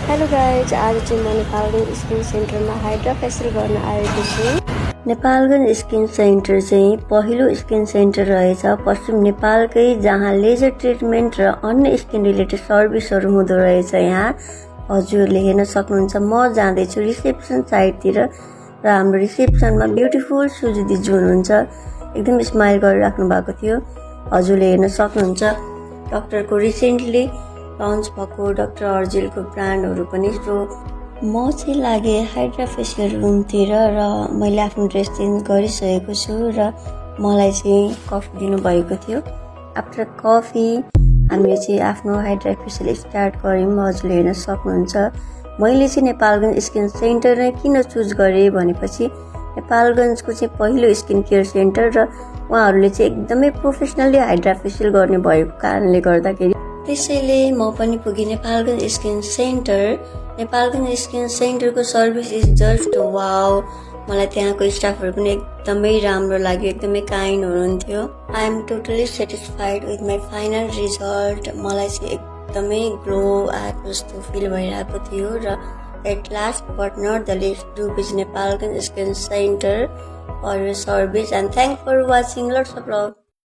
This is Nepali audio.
हेलो गाइज, आज चाहिँ म नेपालगञ्ज स्किन सेन्टरमा हाइड्रा फेसियल गर्न आएको छु। नेपालगञ्ज स्किन सेन्टर चाहिँ पहिलो स्किन सेन्टर रहेछ पश्चिम नेपालकै, जहाँ लेजर ट्रिटमेन्ट र अन्य स्किन रिलेटेड सर्भिसहरू हुँदो रहेछ। यहाँ हजुरले हेर्न सक्नुहुन्छ। म जाँदैछु रिसेप्सन साइडतिर र हाम्रो रिसेप्सनमा ब्युटिफुल सुजुदी जुन हुनुहुन्छ, एकदम स्माइल गरिराख्नु भएको थियो। हजुरले हेर्न सक्नुहुन्छ डक्टरको रिसेन्टली लन्च भएको डक्टर अर्जिलको ब्रान्डहरू पनि। सो म चाहिँ लागेँ हाइड्रा फेसियल रुमतिर र मैले आफ्नो ड्रेस चेन्ज गरिसकेको छु र मलाई चाहिँ कफी दिनुभएको थियो। आफ्टर कफी हामीले चाहिँ आफ्नो हाइड्रा फेसियल स्टार्ट गऱ्यौँ। हजुरले हेर्न सक्नुहुन्छ। मैले चाहिँ नेपालगञ्ज स्किन सेन्टर नै किन चुज गरेँ भनेपछि नेपालगञ्जको चाहिँ पहिलो स्किन केयर सेन्टर र उहाँहरूले चाहिँ एकदमै प्रोफेसनली हाइड्रा फेसियल गर्ने भएको कारणले गर्दाखेरि त्यसैले म पनि पुगेँ Nepalgunj skin centre. Nepalgunj skin सेन्टरको सर्भिस इज जस्ट वाउ। मलाई त्यहाँको स्टाफहरू पनि एकदमै राम्रो लाग्यो, एकदमै काइन्ड हुनुहुन्थ्यो। I am totally satisfied with my final result. मलाई चाहिँ एकदमै ग्लो आएको जस्तो फिल भइरहेको थियो। र at last but not the least, do visit Nepalgunj skin centre for your service and thank for watching. Lots of love.